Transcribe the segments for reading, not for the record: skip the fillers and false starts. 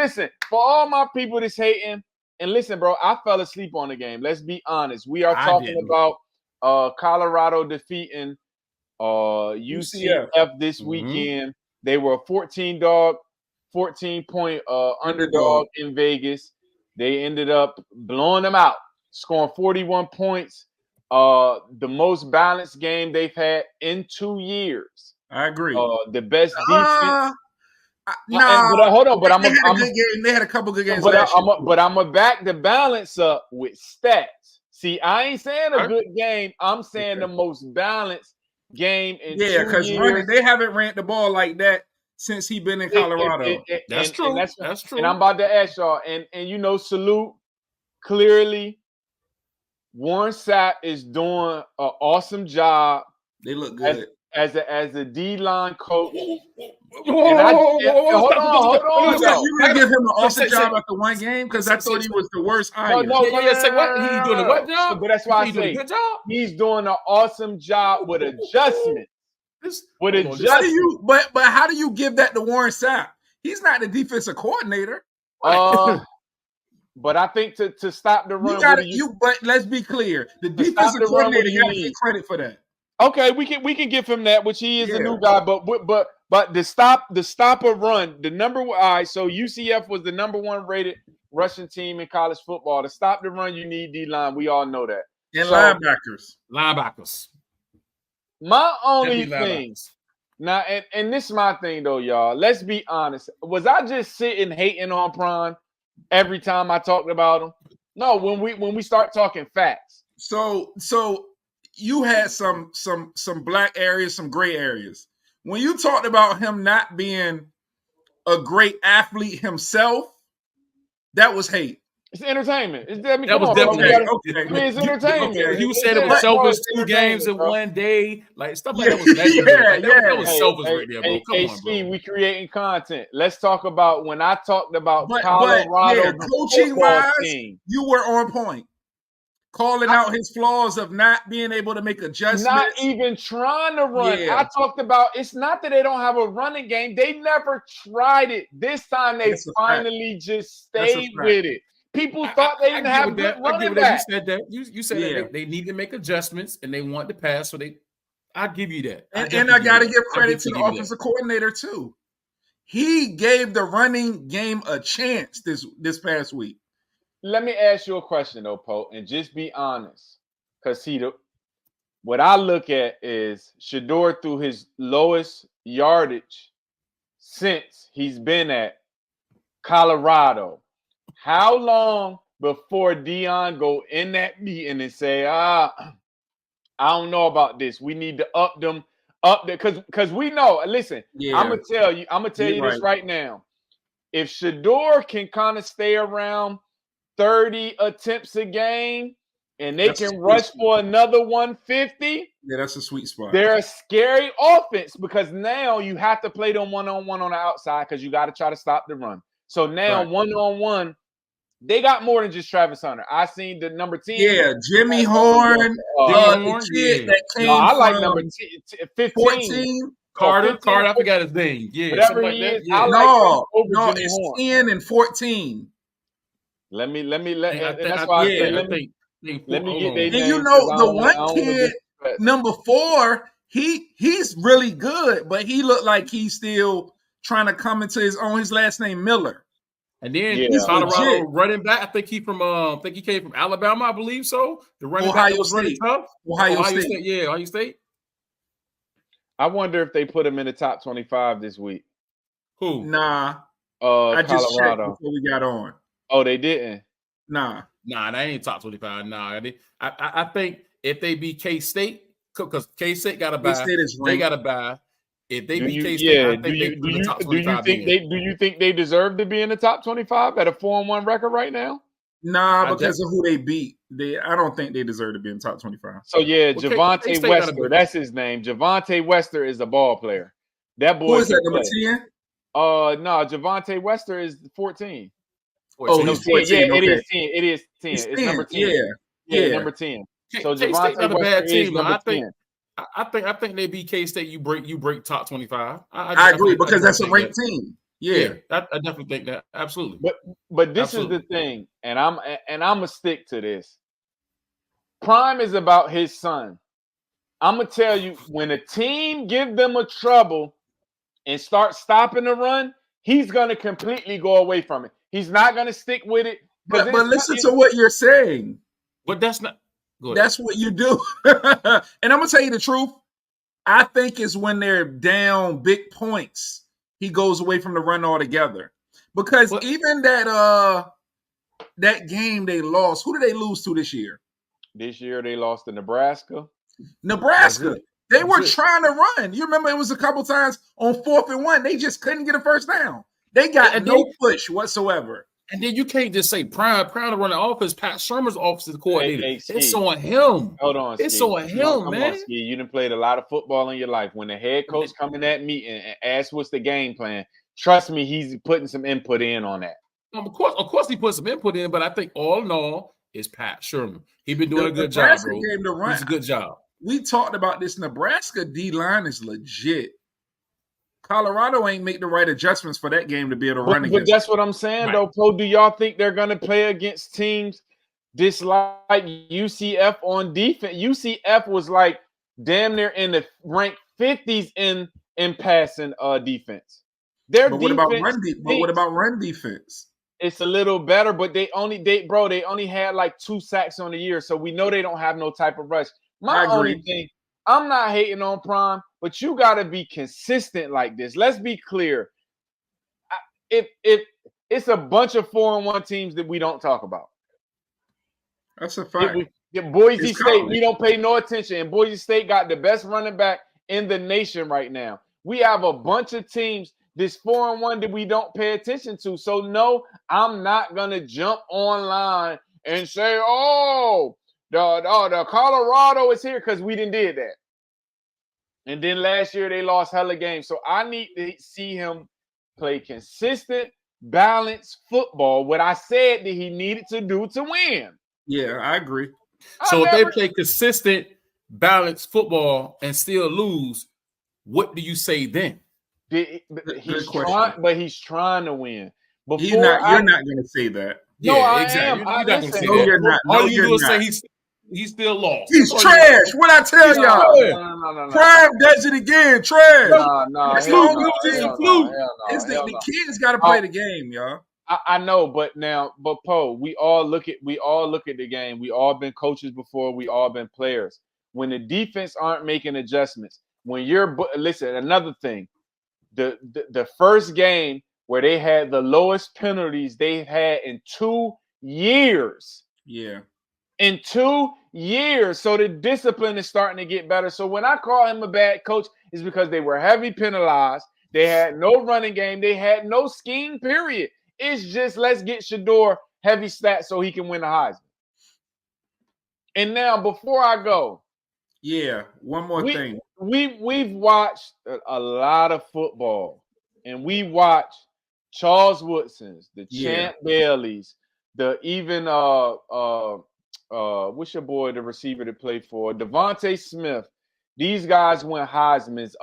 listen, for all my people that's hating, and listen, bro, I fell asleep on the game. Let's be honest. We are talking about Colorado defeating UCF this weekend. They were a 14-point underdog in Vegas. They ended up blowing them out, scoring 41 points. The most balanced game they've had in 2 years. I agree. The best defense. But hold on. But they had a couple good games. But I'm gonna back the balance up with stats. See, I ain't saying a good game. I'm saying the most balanced game in 2 years. Because they haven't ran the ball like that since he been in Colorado. That's true. That's true. And I'm about to ask y'all, and salute clearly. Warren Sapp is doing an awesome job. They look good as a D-line coach. Hold on. You gonna give him an awesome job after one game? Because I thought he was the worst hire. No. He's doing a what job? But that's why I say he's doing an awesome job with adjustment. But how do you give that to Warren Sapp? He's not the defensive coordinator. But I think to stop the run, but let's be clear: the defensive coordinator got to get credit for that. Okay, we can give him that, which he is a new guy. But to stop a run, the number one. All right, so UCF was the number 1 rated rushing team in college football. To stop the run, you need D-line. We all know that. And linebackers. My only thing now, and this is my thing though, y'all. Let's be honest. Was I just sitting hating on Prime every time I talked about him? No, when we start talking facts. So you had some black areas, some gray areas. When you talked about him not being a great athlete himself, that was hate. It's entertainment. It's definitely it's entertainment. Okay. You said it was selfish 2 games in one day, like stuff like that was legendary. That was selfish right there, bro. Come on, bro. We creating content. Let's talk about when I talked about Colorado coaching wise, you were on point. Calling out his flaws of not being able to make adjustments. Not even trying to run. Yeah. I talked about it's not that they don't have a running game. They never tried it. This time they finally just stayed with it. People thought they didn't have good running backs. You said that. You said that they need to make adjustments and they want to pass. So I give you that. And I got to give credit to the offensive coordinator too. He gave the running game a chance this past week. Let me ask you a question though, Poe, and just be honest. Because what I look at is Sheudeur through his lowest yardage since he's been at Colorado. How long before Deion go in that meeting and say, I don't know about this. We need to up there because we know. Listen, I'm gonna tell you this right now. If Sheudeur can kind of stay around 30 attempts a game and they can rush for another 150. Yeah, that's a sweet spot. They're a scary offense because now you have to play them one-on-one on the outside because you got to try to stop the run. So now one-on-one, they got more than just Travis Hunter. I seen the number 10. Yeah, Jimmy Horn. The kid that came I like number 15. 14. Carter, I forgot his name. Yeah, whatever he is. Yeah. It's Horn. 10 and 14. Let me get their And you know the one kid, number 4, he's really good, but he looked like he's still trying to come into his own. His last name Miller. And then he's Colorado running back. I think he came from Alabama, I believe so. The running back was running tough. Ohio State. Yeah, Ohio State. I wonder if they put him in the top 25 this week. Who? Nah. I just checked Colorado before we got on. Oh, they didn't? Nah, that ain't top 25. Nah, I think if they beat K-State, because K-State got to buy, they got to buy. If they beat K-State, I think they put the top 25 do you think they deserve to be in the top 25 at a 4-1 record right now? Nah, because of who they beat. I don't think they deserve to be in the top 25. So, Javonte Wester, that's his name. Javonte Wester is a ball player. That boy. Who is that, number 10? No, Javonte Wester is 14. Oh, he's 14. Yeah, okay. It is 10. It's number 10. Yeah, number 10. So K-State not a bad team. I think they beat K-State. You break top 25. I agree because that's a ranked team. Yeah, I definitely think that. Absolutely. But this is the thing, and I'm gonna stick to this. Prime is about his son. I'm gonna tell you, when a team give them a trouble and start stopping the run, he's gonna completely go away from it. He's not gonna stick with it. But listen to what you're saying. But that's not. That's what you do. And I'm gonna tell you the truth. I think it's when they're down big points, he goes away from the run altogether. Because even that game they lost, who did they lose to this year? This year they lost to Nebraska. They were trying to run. You remember it was a couple times on 4th and 1. They just couldn't get a first down. They got no push whatsoever. And then you can't just say Prime to run the offense. Pat Shermer's offensive coordinator. It's on him. Hold on, it's on him, man. On, you done played a lot of football in your life. When the head coach come in that meeting and asks what's the game plan, trust me, he's putting some input in on that. Of course, he put some input in, but I think all in all, it's Pat Shermer. He's been doing a good job, bro. It's a good job. We talked about this. Nebraska D-line is legit. Colorado ain't make the right adjustments for that game to be able to run against. But that's what I'm saying, though, Poe. Do y'all think they're going to play against teams just like UCF on defense? UCF was like damn near in the ranked 50s in passing defense. But what about run defense? It's a little better, but they only had like 2 sacks on the year, so we know they don't have no type of rush. My only thing, I'm not hating on Prime, but you got to be consistent like this. Let's be clear. If it's a bunch of 4-1 teams that we don't talk about. That's a fact. Boise State, we don't pay no attention. And Boise State got the best running back in the nation right now. We have a bunch of teams this 4-1 that we don't pay attention to. So no, I'm not gonna jump online and say, oh, the Colorado is here, because we didn't did that. And then last year they lost hella games. So I need to see him play consistent, balanced football. What I said that he needed to do to win. Yeah, I agree. So if they play consistent, balanced football and still lose, what do you say then? He's trying to win. You're not going to say that. No, yeah, I exactly. am. You're not going to say that. You're not. All you do is say he's still lost. He's trash. What I tell y'all? No. Prime does it again. Trash. No. The kids got to play the game, y'all. I know, but Poe, we all look at the game. We all been coaches before. We all been players. When the defense aren't making adjustments, listen, another thing, the first game where they had the lowest penalties they've had in 2 years. Yeah. In 2 years. So the discipline is starting to get better. So when I call him a bad coach, it's because they were heavy penalized. They had no running game. They had no scheme, period. It's just, let's get Sheudeur heavy stats so he can win the Heisman. And now, before I go, one more thing. We've watched a lot of football, and we watched Charles Woodson's, the Champ Baileys, what's your boy, the receiver that played for Devontae Smith. These guys win Heisman's.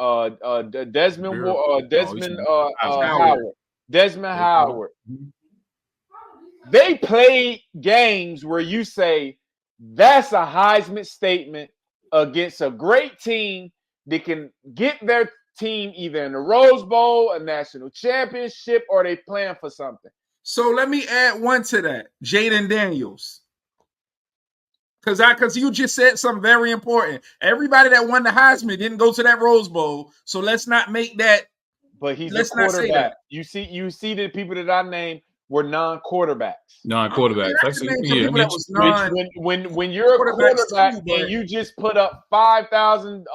Desmond Howard. They played games where you say that's a Heisman statement against a great team that can get their team either in the Rose Bowl, a national championship, or they playing for something. So let me add one to that, Jaden Daniels. Because you just said something very important. Everybody that won the Heisman didn't go to that Rose Bowl, so let's not make that. But he's a quarterback. You see the people that I named were non-quarterbacks. Non-quarterbacks. When you're a quarterback and you just put up 5,000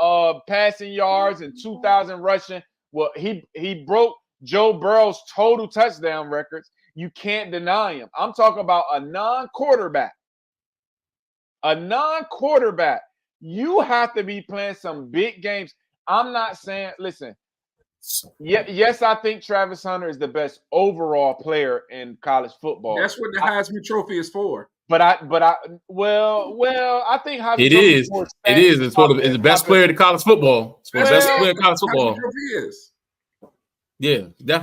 passing yards and 2,000 rushing, well, he broke Joe Burrow's total touchdown records. You can't deny him. I'm talking about a non-quarterback. A non-quarterback. You have to be playing some big games. I'm not saying, listen, yes, I think Travis Hunter is the best overall player in college football. That's what the Heisman Trophy is for. But I think Heisman it is. It is. It's the best player in college football. It's the best player in college football. Trophy is. Yeah, definitely.